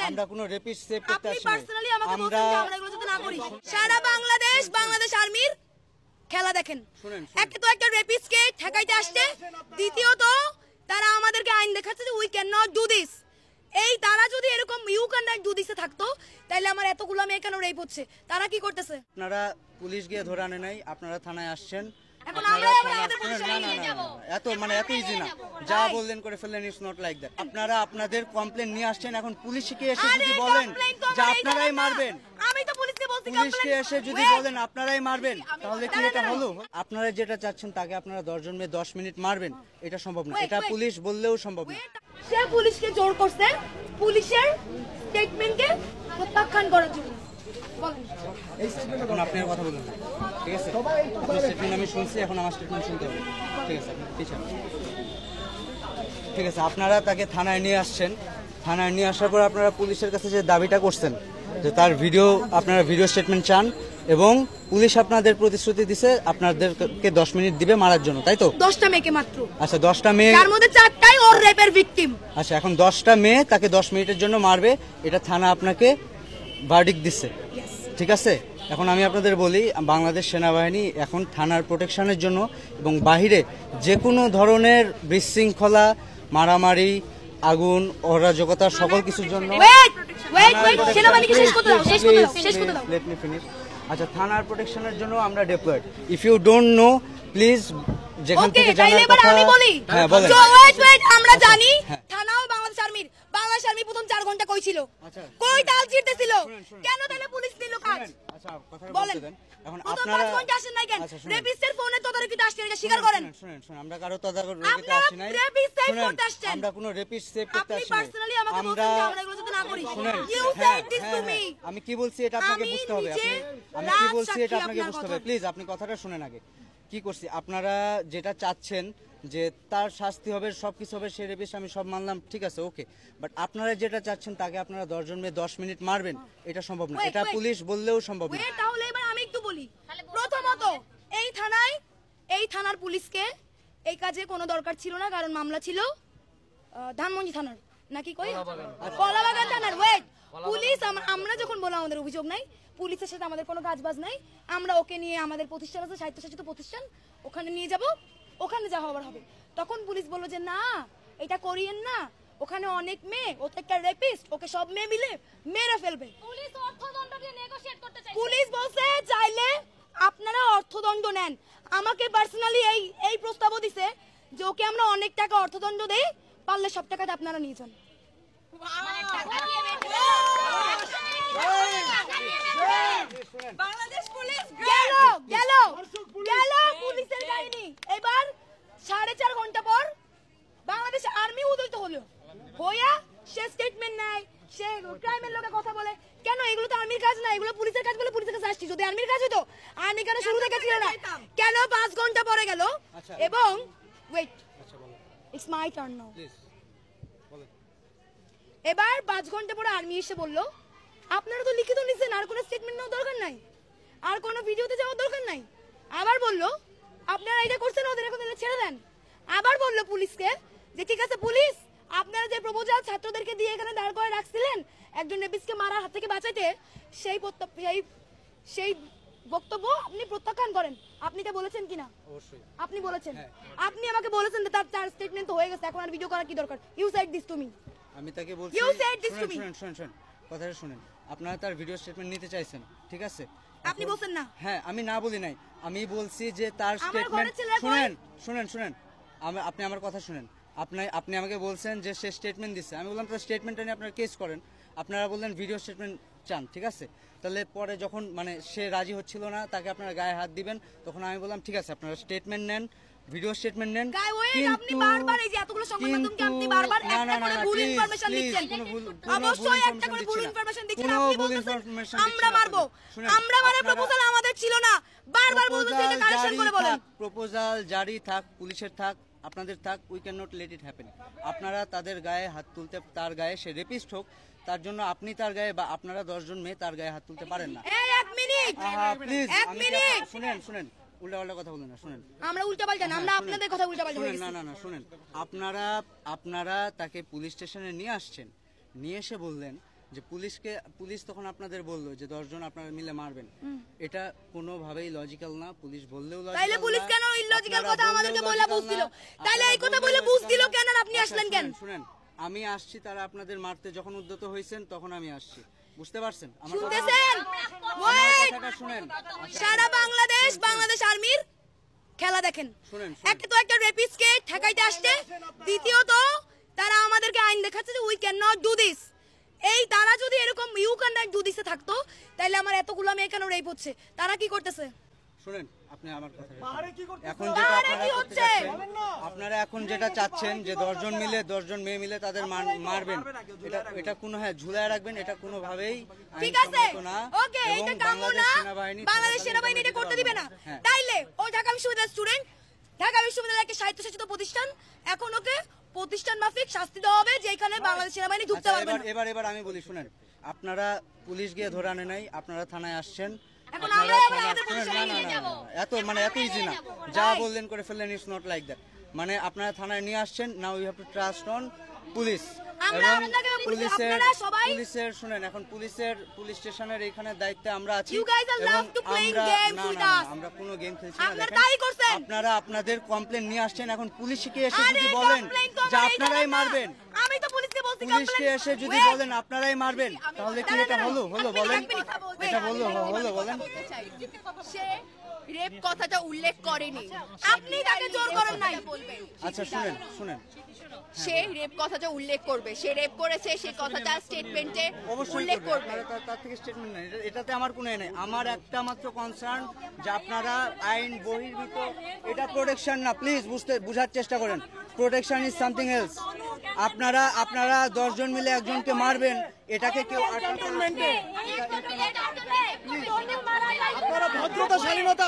আমরা কোনো rapist save করতে আসি নাই। আমরা সারা বাংলাদেশ আর্মির খেলা দেখেন। একটা তো একটা রেপিস্টকে ঠেকাইতে আসছে, দ্বিতীয়ত তারা আমাদেরকে আইন দেখাচ্ছে যে we can not do this. এই তারা যদি এরকম ইউ ক্যান নট ডু দিসে থাকতো তাহলে আমার এতগুলো মেয়ে কেন রেপ হচ্ছে? তারা কি করতেছে? আপনারা পুলিশ গিয়ে ধরে আনে নাই, আপনারা থানায় আসছেন। এত ইজি না, যা বললেন করে ফেললেন, ইটস নট লাইক দ্যাট। আপনারা আপনাদের কমপ্লেন নিয়ে আসছেন, এখন পুলিশকে এসে যদি বলেন যে আপনারাই মারবেন, পুলিশকে এসে যদি বলেন আপনারাই মারবেন, তাহলে কি এটা হলো? আপনারা যেটা চাচ্ছেন তাকে আপনারা 10 জন মেয়ে 10 মিনিট মারবেন, এটা সম্ভব না। এটা পুলিশ বললেও সম্ভব না। সে পুলিশকে জোর করছে পুলিশের স্টেটমেন্টকে প্রত্যাখ্যান করার জন্য। এখন আপনার কথা বলুন, ঠিক আছে? আপনার স্টেটমেন্ট আমি শুনছি, এখন আমার স্টেটমেন্ট শুনতে হবে, ঠিক আছে? ঠিক আছে, আপনারা তাকে থানায় নিয়ে আসছেন। থানায় নিয়ে আসার পর আপনারা পুলিশের কাছে যে দাবিটা করছেন যে তার আপনারা ভিডিও স্টেটমেন্ট চান, এবং পুলিশ আপনাদের প্রতিশ্রুতি দিছে আপনাদেরকে 10 মিনিট দিবে মারার জন্য, তাই তো? 10টা মেয়েকে মাত্র। আচ্ছা, 10টা মেয়ে, তার মধ্যে 4টাই ওর রেপের ভিকটিম। আচ্ছা, এখন 10টা মেয়ে তাকে 10 মিনিটের জন্য মারবে, এটা থানা আপনাকে ভার্ডিক্ট দিচ্ছে, ঠিক আছে? এখন আমি আপনাদের বলি, বাংলাদেশ সেনাবাহিনী এখন থানার প্রোটেকশনের জন্য এবং বাহিরে যে কোনো ধরনের বিশৃঙ্খলা, মারামারি, আগুন, অরাজকতা, সকল কিছুর জন্য আচ্ছা, থানার প্রোটেকশনের জন্য আমরা deployed. If you don't know, please যেখান থেকে জানার কথা, হ্যাঁ বলেন। আমরা জানি থানাও বাংলাদেশ আর্মি প্রথম 4 ঘন্টা কই ছিল, কই তাল ছিড়তেছিল, কেন তাহলে পুলিশ দিল কাজ? আচ্ছা, কথাটা বলেন। বলতে দেন। এখন আপনারা 5 ঘন্টা আসেন নাই কেন? রেপিস্টের ফোনে তদারকিতে আসছেন, এটা স্বীকার করেন। শুনেন, আমরা কারো তদারকিতে আসি নাই। আমরা কোনো রেপিস্ট সেভ করতে আসি নাই। আমি কি বলছি এটা আপনাকে বুঝতে হবে। আমি কি বলছি এটা আপনাকে বুঝতে হবে। প্লিজ আপনি কথাটা শুনেন আগে। কি করছি, আপনারা যেটা চাচ্ছেন যে তার শাস্তি হবে, সবকিছু হবে, সে রেপিস্ট, আমি সব মানলাম, ঠিক আছে, ওকে। বাট আপনারা যেটা চাচ্ছেন তাকে আপনারা 10 জন মেয়ে 10 মিনিট মারবেন, এটা সম্ভব না। এটা পুলিশ বললেও সম্ভব না। তাহলে এবার আমি একটু বলি। প্রথমত এই থানার পুলিশকে এই কাজে কোনো দরকার ছিল না, কারণ মামলা ছিল ধানমন্ডি থানার, নাকি কই কলাবাগান থানার। পুলিশ আমরা যখন বললাম আমাদের অভিযোগ নাই, পুলিশের সাথে আমাদের কোনো কাজবাজ নাই, আমরা ওকে নিয়ে আমাদের প্রতিষ্ঠান আছে, স্বায়ত্তশাসিত প্রতিষ্ঠান, ওখানে নিয়ে যাব, ওখানে যা হবার হবে। তখন পুলিশ বলল যে না, এটা করিয়েন না, ওখানে অনেক মেয়ে, ও তো একটা রেপিস্ট, ওকে সব মেয়ে মিলে মেরে ফেলবে। পুলিশ বলছে চাইলে আপনারা অর্থদণ্ড নেন। আমাকে পার্সোনালি এই প্রস্তাবও দিছে যে ওকে আমরা অনেক টাকা অর্থদণ্ড দেই, পারলে সব টাকাটা আপনারা নিয়ে যান। বাংলাদেশ পুলিশ গেল পুলিশের কাহিনী। এবার 4.5 ঘন্টা পর বাংলাদেশ আর্মি উদয়িত হলো, হইয়া সে স্টেটমেন্ট নেয়, সে ক্রাইমের লোকে কথা বলে। কেন? এগুলো তো আর্মির কাজ না, এগুলো পুলিশের কাজ বলে পুলিশের কাছে আসছি। যদি আর্মির কাজ হতো, আর্মি কেন শুরু থেকে ছিল না? কেন 5 ঘন্টা পরে গেল? এবং ইটস মাই টার্ন নাও। এবার 5 ঘন্টা পরে আর্মি এসে বলল আপনারা তো লিখিত নিছেন, আর কোনো স্টেটমেন্ট নেওয়ার দরকার নাই, আর কোনো ভিডিওতে যাওয়ার দরকার নাই। আবার বলল আপনারা এটা করছেন, ওদের এখন ছেড়ে দেন। আবার বলল পুলিশকে যে ঠিক আছে পুলিশ, আপনারা যে প্রপোজাল ছাত্রদেরকে দিয়ে এখানে দাঁড় করে রাখছিলেন একজন রেপিস্টকে মারার হাত থেকে বাঁচাইতে, সেই বক্তব্য আপনি প্রত্যাখ্যান করেন। আপনি এটা বলেছেন কিনা? অবশ্যই আপনি বলেছেন। আপনি আমাকে বলেছেন যে তার স্টেটমেন্ট তো হয়ে গেছে, এখন আর ভিডিও করার কি দরকার? You said this to me. আমি তাকে বলছি, শুনেন কথাটা শুনেন। আপনারা তার ভিডিও স্টেটমেন্ট নিতে চাইছেন, ঠিক আছে? আপনি বলছেন না। হ্যাঁ, আমি না বলি নাই, আমি বলছি যে তার স্টেটমেন্ট শুনেন। আপনি আমার কথা শুনেন। আপনি আমাকে বলছেন যে সে স্টেটমেন্ট দিচ্ছে, আমি বললাম তার স্টেটমেন্টটা নিয়ে আপনারা কেস করেন। আপনারা বললেন ভিডিও স্টেটমেন্ট চান, ঠিক আছে? তাহলে পরে যখন সে রাজি হচ্ছিল না, তাকে আপনারা গায়ে হাত দিবেন, তখন আমি বললাম ঠিক আছে আপনারা স্টেটমেন্ট নেন, ভিডিও স্টেটমেন্ট নেন। আপনি বারবার এই যে এতগুলো সংবাদ মাধ্যমকে আপনি বারবার একটা করে ভুল ইনফরমেশন দিচ্ছেন। অবশ্যই একটা করে ভুল ইনফরমেশন দিচ্ছেন। আপনি বলছেন আমরা মারবো, আমরা মানে প্রপোজাল আমাদের ছিল না, বারবার বলছেন এটা কারেকশন করে বলেন। প্রপোজাল জারি থাক, পুলিশের থাক, আপনাদের থাক, we can not let it happen. আপনারা তাদের গায়ে হাত তুলতে, তার গায়ে সে রেপিস্ট হোক, তার জন্য আপনি তার গায়ে বা আপনারা 10 জন মেয়ে তার গায়ে হাত তুলতে পারেন না। এই 1 মিনিট প্লিজ, শুনেন উল্টাপাল্টা কথা বলেন না, শুনেন। আমরা উল্টাপাল্টা না, আমরা আপনাদের কথা উল্টাপাল্টা শুনেন, বলেছি। না শুনেন, আপনারা তাকে পুলিশ স্টেশনে নিয়ে আসছেন, নিয়ে এসে বললেন যে পুলিশ তখন আপনাদের বললো যে 10 জন আপনারা মিলে মারবেন। এটা কোনোভাবেই লজিক্যাল না, পুলিশ বললেও লজিক্যাল না। তাইলে পুলিশ কেন ইলজিক্যাল কথা আমাদেরকে বলে বুঝছিল? তাইলে এই কথা বলে বুঝছিল কেন আর আপনি আসলেন কেন? শুনেন, আমি আসছি, তারা আপনাদের মারতে যখন উদ্যত হয়েছেন তখন আমি আসছি, বুঝতে পারছেন? আমার শুনতেছেন? কথাটা শুনেন। সারা বাংলাদেশ আর্মির খেলা দেখেন। শুনেন, একটা তো একটা রেপিস্টকে ঠেকাইতে আসছে, দ্বিতীয়ত তারা আমাদেরকে আইন দেখাচ্ছে যে we can not do this. এই তারা যদি এরকম ইউ ক্যান নট ডু দিসে থাকতো, তাহলে আমার এতগুলো মেয়ে কেন রেপ হচ্ছে? তারা কি করতেছে? শুনেন, আপনি আমার কথা এখন যেটা আপনারা এখন যেটা চাচ্ছেন যে 10 জন মিলে 10 জন মেয়ে মিলে তাদের মারবেন, এটা কোনো ঝুলায় রাখবেন, এটা কোনোভাবেই ঠিক আছে, ওকে, এটা কাম্য না। বাংলাদেশ সেনাবাহিনী এটা করতে দিবে না। তাইলে ও ঢাকা বিশ্ববিদ্যালয়ের স্টুডেন্ট, ঢাকা বিশ্ববিদ্যালয় একটা স্বায়ত্তশাসিত প্রতিষ্ঠান, এখন ওকে প্রতিষ্ঠান মাফিক শাস্তি দেওয়া হবে, যেখানে বাংলাদেশ সেনাবাহিনী ঢুকতে পারবে না। এবার আমি বলি, শুনেন, আপনারা পুলিশ গিয়ে ধরে আনে নাই, আপনারা থানায় আসছেন। এখন আমরা এত ইজি না, যা বললেন করে ফেললেন, ইটস নট লাইক দ্যাট। মানে আপনারা থানায় নিয়ে আসছেন, now you have to trust on police. এবং পুলিশের শুনেন, এখন পুলিশ স্টেশনের এখানে দায়িত্বে আমরা আছি, আমরা কোনো গেম খেলছি না। আপনারা আপনাদের কমপ্লেন নিয়ে আসছেন, এখন পুলিশকে এসে যদি বলেন যে আপনারাই মারবেন, আমি তো পুলিশকে বলছি, পুলিশকে এসে যদি বলেন আপনারাই মারবেন, তাহলে কি এটা হলো বলেন? এটা হলো বলেন? সে রেপ কথাটা উল্লেখ করেনি, আপনি তাকে জোর করেন নাই। আচ্ছা শুনেন, সে রেপ কথাটা উল্লেখ করবে, সে রেপ করেছে, সে কথাটা স্টেটমেন্টে অবশ্যই উল্লেখ করবে। তার থেকে স্টেটমেন্ট নাই, এটাতে আমার কোনো নাই। আমার একটা মাত্র কনসার্ন যে আপনারা আইন বহির্ভূত, এটা প্রোটেকশন না, প্লিজ বুঝার চেষ্টা করেন। Protection is something else. আপনারা 10 জন মিলে একজনকে মারবেন, এটাকে কেউ ভদ্রতা শালীনতা